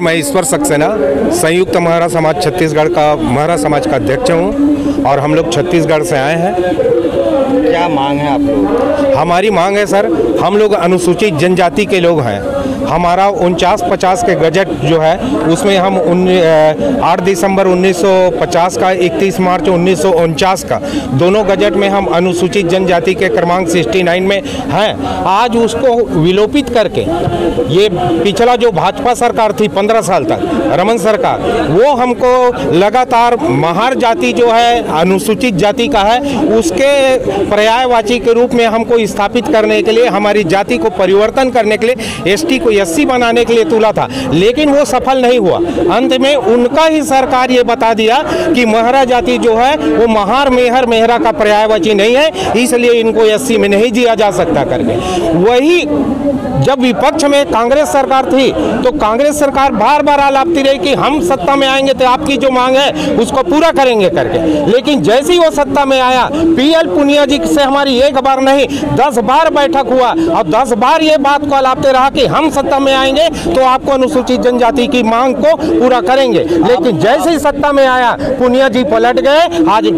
मैं ईश्वर सक्सेना संयुक्त महरा समाज छत्तीसगढ़ का महरा समाज का अध्यक्ष हूँ और हम लोग छत्तीसगढ़ से आए हैं। क्या मांग है आप लोग? हमारी मांग है सर, हम लोग अनुसूचित जनजाति के लोग हैं। हमारा 49-50 के गजट जो है उसमें हम 8 दिसंबर 1950 का 31 मार्च 1949 का दोनों गजट में हम अनुसूचित जनजाति के क्रमांक 69 में हैं। आज उसको विलोपित करके ये पिछला जो भाजपा सरकार थी 15 साल तक रमन सरकार, वो हमको लगातार महार जाति जो है अनुसूचित जाति का है उसके पर्यायवाची के रूप में हमको स्थापित करने के लिए, हमारी जाति को परिवर्तन करने के लिए एसटी को एससी बनाने के लिए तुला था, लेकिन वो सफल नहीं हुआ। अंत में उनका ही सरकार ये बता दिया कि महरा जाति जो है वो महार मेहर मेहरा का पर्यायवाची नहीं है, इसलिए इनको एससी में नहीं दिया जा सकता करके। वही जब विपक्ष में कांग्रेस सरकार थी तो कांग्रेस सरकार बार बार आलापती रही कि हम सत्ता में आएंगे तो आपकी जो मांग है उसको पूरा करेंगे करके, लेकिन जैसे ही वो सत्ता में आया पीएल पुनिया जी से हमारी एक बार नहीं 10 बार बैठक हुआ और 10 बार ये बात को आलापते रहा कि हम सत्ता में आएंगे तो आपको अनुसूचित जनजाति की मांग को पूरा करेंगे, लेकिन जैसे ही सत्ता में आया पुनिया जी पलट गए, आज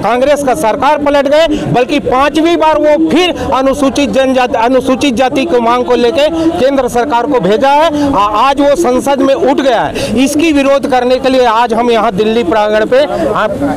कांग्रेस का सरकार पलट गए, बल्कि 5वीं बार वो फिर अनुसूचित जाति को मांग को लेके केंद्र सरकार को भेजा है। आज वो संसद में उठ गया है। इसकी विरोध करने के लिए आज हम यहाँ दिल्ली प्रांगण पे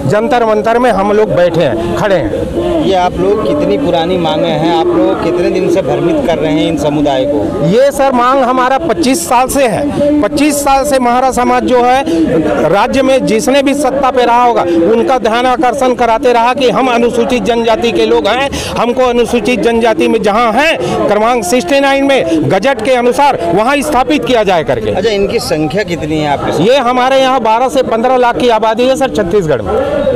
जंतर मंतर में हम लोग बैठे हैं, खड़े हैं। ये आप लोग कितनी पुरानी मांगे हैं? आप लोग कितने दिन से भ्रमित कर रहे हैं इन समुदाय को? ये सर मांग हमारा 25 साल से है। 25 साल से महरा समाज जो है राज्य में जिसने भी सत्ता पे रहा होगा उनका ध्यान आकर्षण कराते रहा कि हम अनुसूचित जनजाति के लोग हैं, हमको अनुसूचित जनजाति में जहां है क्रमांक 69 में गजट के अनुसार वहां स्थापित किया जाए करके। अच्छा, इनकी संख्या कितनी है आपके? ये हमारे यहाँ 12 से 15 लाख की आबादी है सर छत्तीसगढ़ में।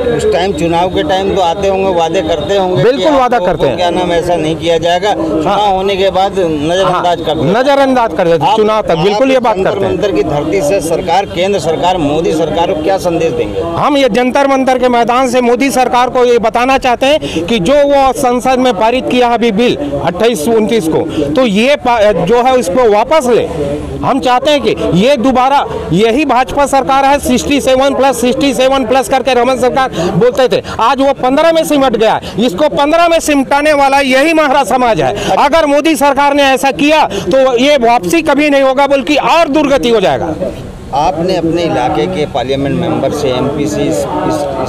उस टाइम चुनाव के टाइम तो आते होंगे, वादे करते होंगे? बिल्कुल वादा करते हैं। क्या नाम ऐसा नहीं किया जाएगा, चुनाव होने के बाद नजरअंदाज कर देते चुनाव तक। बिल्कुल ये बात करते हैं। मंतर की धरती से सरकार, केंद्र सरकार, मोदी सरकार को क्या संदेश देंगे? हम ये जंतर मंतर के मैदान से मोदी सरकार को ये बताना चाहते हैं कि जो वो संसद में पारित किया अभी बिल 28-29 को, तो ये जो है उसको वापस ले। हम चाहते हैं कि ये दोबारा यही भाजपा सरकार है 67+67+ करके रमन सरकार बोलते थे, आज वो 15 में सिमट गया। इसको 15 में सिमटाने वाला यही महरा समाज है। अगर मोदी सरकार ने ऐसा किया तो ये वापसी कभी नहीं होगा, बल्कि और दुर्गति हो जाएगा। आपने अपने इलाके के पार्लियामेंट मेंबर से, एमपी से इस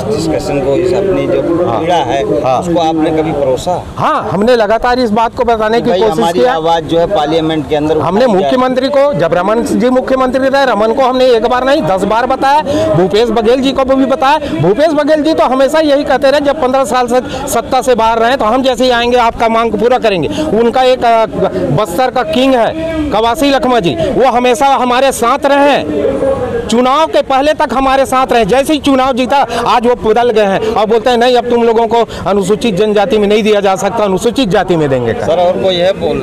डिस्कशन को, इस अपनी जो पीड़ा है उसको आपने कभी परोसा? हाँ, हमने लगातार इस बात को बताने की कोशिश की। आवाज जो है पार्लियामेंट के अंदर हमने मुख्यमंत्री को, जब रमन जी मुख्यमंत्री रहे, रमन को हमने एक बार नहीं 10 बार बताया, भूपेश बघेल जी को भी बताया। भूपेश बघेल जी तो हमेशा यही कहते रहे जब 15 साल से सत्ता से बाहर रहे तो हम जैसे ही आएंगे आपका मांग पूरा करेंगे। उनका एक बस्तर का किंग है कवासी लखमा जी, वो हमेशा हमारे साथ रहे, चुनाव के पहले तक हमारे साथ रहे। जैसे ही चुनाव जीता आज वो बदल गए हैं और बोलते हैं नहीं अब तुम लोगों को अनुसूचित जनजाति में नहीं दिया जा सकता, अनुसूचित जाति में देंगे। सर और कोई है बोल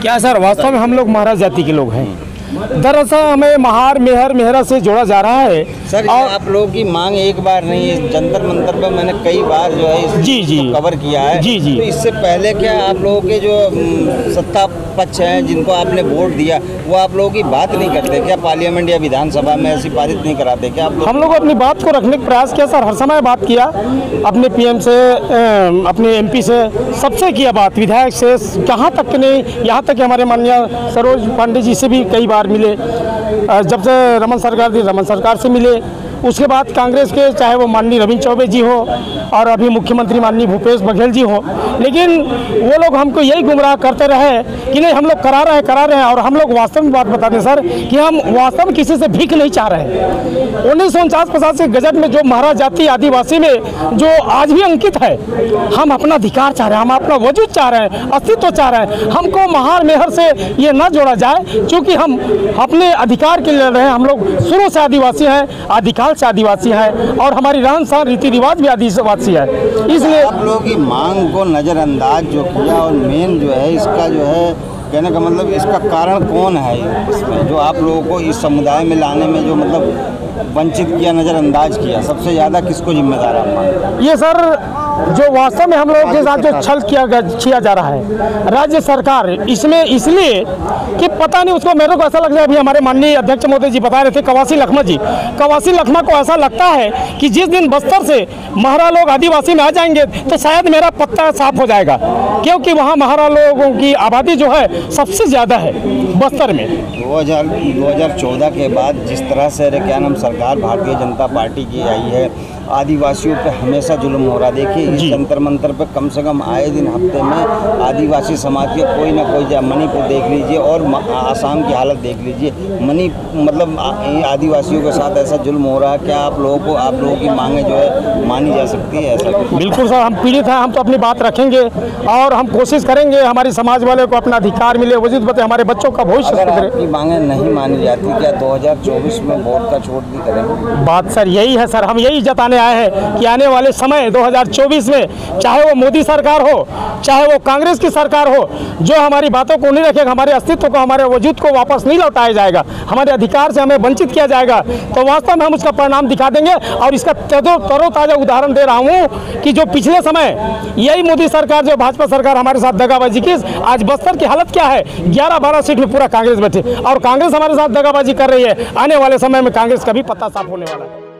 क्या सर? वास्तव में हम लोग महाराज जाति के लोग हैं। दरअसल हमें महार मेहर मेहरा से जोड़ा जा रहा है सर। और आप लोगों की मांग एक बार नहीं है, जंतर मंतर पर मैंने कई बार जो है जी कवर किया है। जी। तो इससे पहले क्या आप लोगों के जो सत्ता पक्ष हैं जिनको आपने वोट दिया वो आप लोगों की बात नहीं करते क्या? पार्लियामेंट या विधानसभा में ऐसी पारित नहीं कराते क्या आप लोग? हम लोग अपनी बात को रखने का प्रयास किया सर, हर समय बात किया, अपने पीएम से, अपने एमपी से, सबसे किया बात, विधायक से, कहाँ तक नहीं, यहाँ तक कि हमारे माननीय सरोज पांडे जी से भी कई बार मिले। जब से रमन सरकार थी रमन सरकार से मिले, उसके बाद कांग्रेस के चाहे वो माननीय रविंद्र चौबे जी हो और अभी मुख्यमंत्री माननीय भूपेश बघेल जी हो, लेकिन वो लोग हमको यही गुमराह करते रहे कि नहीं हम लोग करा रहे हैं। और हम लोग वास्तव में बात बताते हैं सर कि हम वास्तव में किसी से भीख नहीं चाह रहे हैं। 1949-50 के गजट में जो महाराज जाति आदिवासी में जो आज भी अंकित है, हम अपना अधिकार चाह रहे हैं, हम अपना वजूद चाह रहे हैं, अस्तित्व चाह रहे हैं। हमको महार मेहर से ये ना जोड़ा जाए, क्योंकि हम अपने अधिकार के लिए लड़ रहे हैं। हम लोग शुरू से आदिवासी हैं, अधिकार से आदिवासी है और हमारी रहन सहन रीति रिवाज भी आदिवासी है। इसलिए आप लोगों की मांग को नज़रअंदाज जो किया और मेन जो है इसका जो है कहने का मतलब इसका कारण कौन है इसमें जो आप लोगों को इस समुदाय में लाने में जो मतलब वंचित किया, नज़रअंदाज किया, सबसे ज़्यादा किसको जिम्मेदार आप मानते हैं? ये सर जो वास्तव में हम लोगों के साथ जो छल किया जा रहा है राज्य सरकार इसमें, इसलिए कि पता नहीं उसको, मेरे को ऐसा लग रहा है, अभी हमारे माननीय अध्यक्ष महोदय जी बता रहे थे कवासी लखमा जी, कवासी लखमा को ऐसा लगता है कि जिस दिन बस्तर से महरा लोग आदिवासी में आ जाएंगे तो शायद मेरा पत्ता साफ हो जाएगा, क्योंकि वहाँ महरा लोगों की आबादी जो है सबसे ज़्यादा है बस्तर में। 2014 के बाद जिस तरह से क्या नाम सरकार भारतीय जनता पार्टी की आई है, आदिवासियों पे हमेशा जुल्म हो रहा। देखिए इस जंतर मंतर पे कम से कम आए दिन हफ्ते में आदिवासी समाज के कोई ना कोई, मणिपुर देख लीजिए और आसाम की हालत देख लीजिए, मतलब आदिवासियों के साथ ऐसा जुल्म हो रहा है। क्या आप लोगों की मांगे जो है मानी जा सकती है? ऐसा बिल्कुल सर, हम पीड़ित हैं, हम तो अपनी बात रखेंगे और हम कोशिश करेंगे हमारी समाज वाले को अपना अधिकार मिले, वजूद बते, हमारे बच्चों का भविष्य। अगर आपकी मांगे नहीं मानी जाती, क्या 2024 में वोट का छोड़ भी करेंगे? बात सर यही है सर, हम यही जताने आए हैं कि आने वाले समय 2024 में चाहे वो मोदी सरकार हो, चाहे वो कांग्रेस की सरकार हो, जो हमारी बातों को नहीं रखेगा, हमारे अस्तित्व को, हमारे वजूद को वापस नहीं लौटाया जाएगा, हमारे अधिकार से हमें वंचित किया जाएगा, तो वास्तव में हम उसका परिणाम दिखा देंगे। और इसका तरोताजा उदाहरण दे रहा हूँ कि जो पिछले समय यही मोदी सरकार, जो भाजपा सरकार हमारे साथ दगाबाजी की, आज बस्तर की हालत क्या है, 11-12 सीट में पूरा कांग्रेस बैठे और कांग्रेस हमारे साथ दगाबाजी कर रही है। आने वाले समय में कांग्रेस का भी पत्ता साफ होने वाला है।